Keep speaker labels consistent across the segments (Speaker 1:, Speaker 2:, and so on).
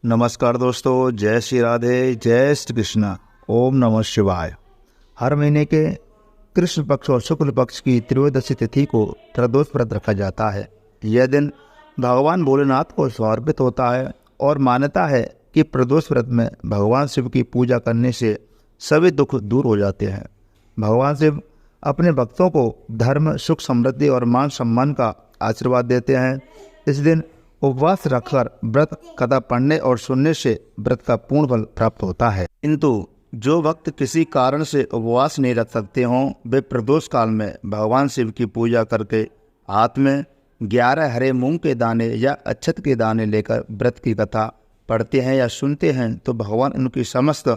Speaker 1: नमस्कार दोस्तों, जय श्री राधे, जय श्री कृष्णा, ओम नमः शिवाय। हर महीने के कृष्ण पक्ष और शुक्ल पक्ष की त्रयोदशी तिथि को प्रदोष व्रत रखा जाता है। यह दिन भगवान भोलेनाथ को समर्पित होता है और मान्यता है कि प्रदोष व्रत में भगवान शिव की पूजा करने से सभी दुख दूर हो जाते हैं। भगवान शिव अपने भक्तों को धर्म, सुख, समृद्धि और मान सम्मान का आशीर्वाद देते हैं। इस दिन उपवास रखकर व्रत कथा पढ़ने और सुनने से व्रत का पूर्ण फल प्राप्त होता है। किंतु जो भक्त किसी कारण से उपवास नहीं रख सकते हों, वे प्रदोष काल में भगवान शिव की पूजा करके हाथ में 11 हरे मूंग के दाने या अक्षत के दाने लेकर व्रत की कथा पढ़ते हैं या सुनते हैं तो भगवान उनकी समस्त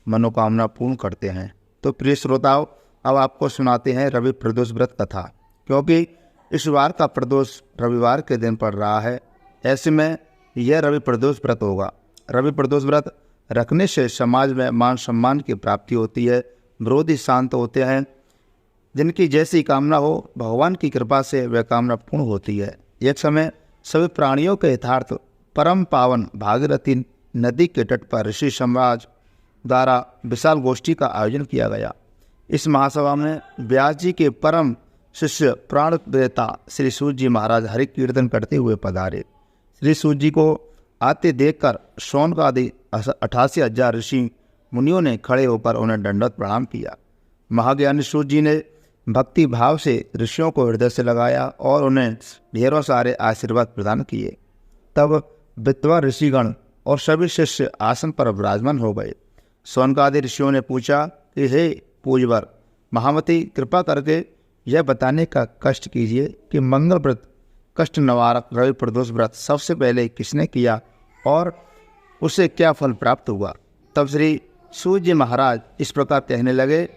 Speaker 1: मनोकामना पूर्ण करते हैं। तो प्रिय श्रोताओं, अब आपको सुनाते हैं रवि प्रदोष व्रत कथा। क्योंकि इस बार का प्रदोष रविवार के दिन पड़ रहा है, ऐसे में यह रवि प्रदोष व्रत होगा। रवि प्रदोष व्रत रखने से समाज में मान सम्मान की प्राप्ति होती है, विरोधी शांत होते हैं, जिनकी जैसी कामना हो भगवान की कृपा से वह कामना पूर्ण होती है। एक समय सभी प्राणियों के हितार्थ परम पावन भागीरथी नदी के तट पर ऋषि समाज द्वारा विशाल गोष्ठी का आयोजन किया गया। इस महासभा में व्यास जी के परम शिष्य प्राण प्रेता श्री सूत जी महाराज हरि कीर्तन करते हुए पधारे। श्री सूत जी को आते देखकर शौनक आदि 88,000 ऋषि मुनियों ने खड़े होकर उन्हें दंडवत प्रणाम किया। महाज्ञानी सूत जी ने भक्ति भाव से ऋषियों को हृदय से लगाया और उन्हें ढेरों सारे आशीर्वाद प्रदान किए। तब विद्वान ऋषिगण और सभी शिष्य आसन पर विराजमान हो गए। शौनक आदि ऋषियों ने पूछा कि हे पूज्यवर महामती, कृपा करके यह बताने का कष्ट कीजिए कि मंगल व्रत, कष्ट निवारक रवि प्रदोष व्रत सबसे पहले किसने किया और उसे क्या फल प्राप्त हुआ। तब श्री सूत जी महाराज इस प्रकार कहने लगे,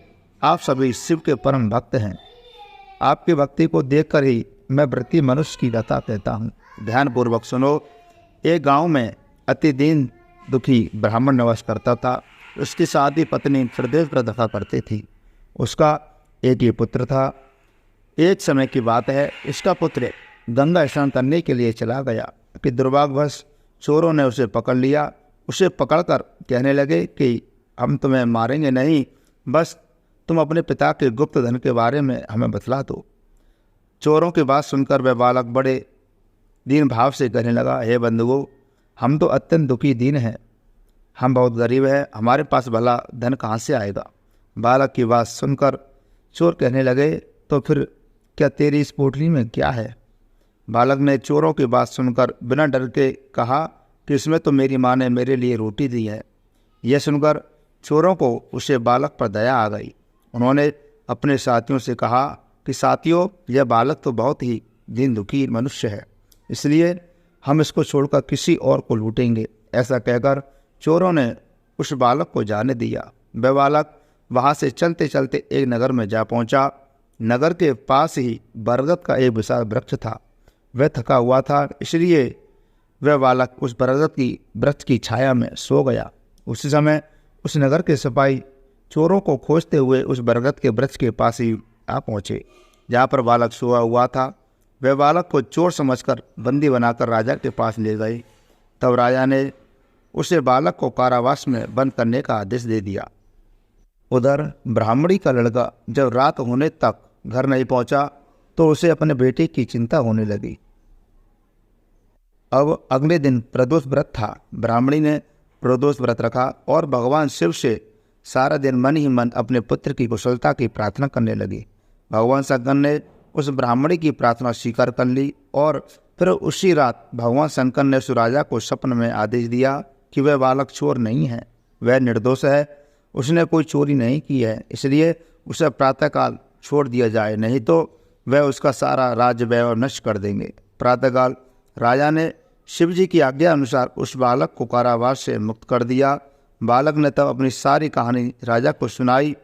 Speaker 1: आप सभी शिव के परम भक्त हैं। आपकी भक्ति को देखकर ही मैं व्रती मनुष्य की कथा कहता हूँ। ध्यानपूर्वक सुनो। एक गांव में अति दीन दुखी ब्राह्मण निवास करता था। उसकी शादी पत्नी प्रदोष व्रत रखा करती थी। उसका एक ही पुत्र था। एक समय की बात है, इसका पुत्र गंगा स्नान करने के लिए चला गया कि दुर्भाग्यवश चोरों ने उसे पकड़ लिया। उसे पकड़कर कहने लगे कि हम तुम्हें मारेंगे नहीं, बस तुम अपने पिता के गुप्त धन के बारे में हमें बतला दो। चोरों की बात सुनकर वह बालक बड़े दीन भाव से कहने लगा, हे बंधुओं, हम तो अत्यंत दुखी दीन हैं, हम बहुत गरीब हैं, हमारे पास भला धन कहाँ से आएगा। बालक की बात सुनकर चोर कहने लगे, तो फिर क्या तेरी इस पोटली में क्या है। बालक ने चोरों की बात सुनकर बिना डर के कहा कि इसमें तो मेरी माँ ने मेरे लिए रोटी दी है। यह सुनकर चोरों को उसे बालक पर दया आ गई। उन्होंने अपने साथियों से कहा कि साथियों, यह बालक तो बहुत ही दीन दुखी मनुष्य है, इसलिए हम इसको छोड़कर किसी और को लूटेंगे। ऐसा कहकर चोरों ने उस बालक को जाने दिया। वह बालक वहाँ से चलते चलते एक नगर में जा पहुँचा। नगर के पास ही बरगद का एक विशाल वृक्ष था। वह थका हुआ था, इसलिए वह बालक उस बरगद की वृक्ष की छाया में सो गया। उसी समय उस नगर के सिपाही चोरों को खोजते हुए उस बरगद के वृक्ष के पास ही आ पहुँचे जहाँ पर बालक सोया हुआ था। वह बालक को चोर समझकर बंदी बनाकर राजा के पास ले गए। तब राजा ने उसे बालक को कारावास में बंद करने का आदेश दे दिया। उधर ब्राह्मणी का लड़का जब रात होने तक घर नहीं पहुंचा तो उसे अपने बेटे की चिंता होने लगी। अब अगले दिन प्रदोष व्रत था। ब्राह्मणी ने प्रदोष व्रत रखा और भगवान शिव से सारा दिन मन ही मन अपने पुत्र की कुशलता की प्रार्थना करने लगी। भगवान शंकर ने उस ब्राह्मणी की प्रार्थना स्वीकार कर ली और फिर उसी रात भगवान शंकर ने उस राजा को स्वप्न में आदेश दिया कि वह बालक चोर नहीं है, वह निर्दोष है, उसने कोई चोरी नहीं की है, इसलिए उसे प्रातःकाल छोड़ दिया जाए, नहीं तो वह उसका सारा राज्य वैभव नष्ट कर देंगे। प्रातःकाल राजा ने शिव जी की आज्ञा अनुसार उस बालक को कारावास से मुक्त कर दिया। बालक ने तब अपनी सारी कहानी राजा को सुनाई।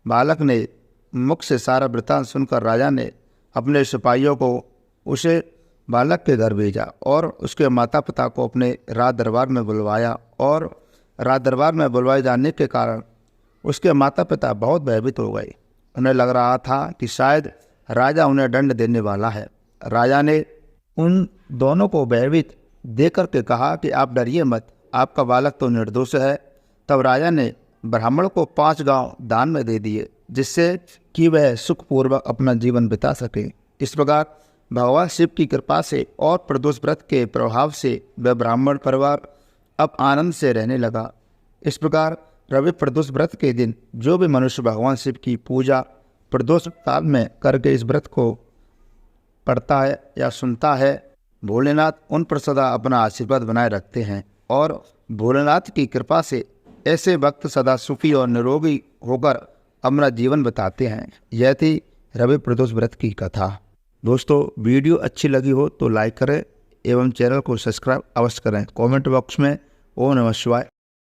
Speaker 1: बालक ने मुख से सारा वृत्तांत सुनकर राजा ने अपने सिपाहियों को उसे बालक के घर भेजा और उसके माता पिता को अपने राज दरबार में बुलवाया। और राज दरबार में बुलवाए जाने के कारण उसके माता पिता बहुत भयभीत हो गए। उन्हें लग रहा था कि शायद राजा उन्हें दंड देने वाला है। राजा ने उन दोनों को भयभीत देकर के कहा कि आप डरिए मत, आपका बालक तो निर्दोष है। तब राजा ने ब्राह्मण को 5 गांव दान में दे दिए, जिससे कि वह सुखपूर्वक अपना जीवन बिता सके। इस प्रकार भगवान शिव की कृपा से और प्रदोष व्रत के प्रभाव से वह ब्राह्मण परिवार अब आनंद से रहने लगा। इस प्रकार रवि प्रदोष व्रत के दिन जो भी मनुष्य भगवान शिव की पूजा प्रदोष काल में करके इस व्रत को पढ़ता है या सुनता है, भोलेनाथ उन पर सदा अपना आशीर्वाद बनाए रखते हैं और भोलेनाथ की कृपा से ऐसे भक्त सदा सुखी और निरोगी होकर अपना जीवन बिताते हैं। यह थी रवि प्रदोष व्रत की कथा। दोस्तों, वीडियो अच्छी लगी हो तो लाइक करें एवं चैनल को सब्सक्राइब अवश्य करें। कमेंट बॉक्स में ओम नमः शिवाय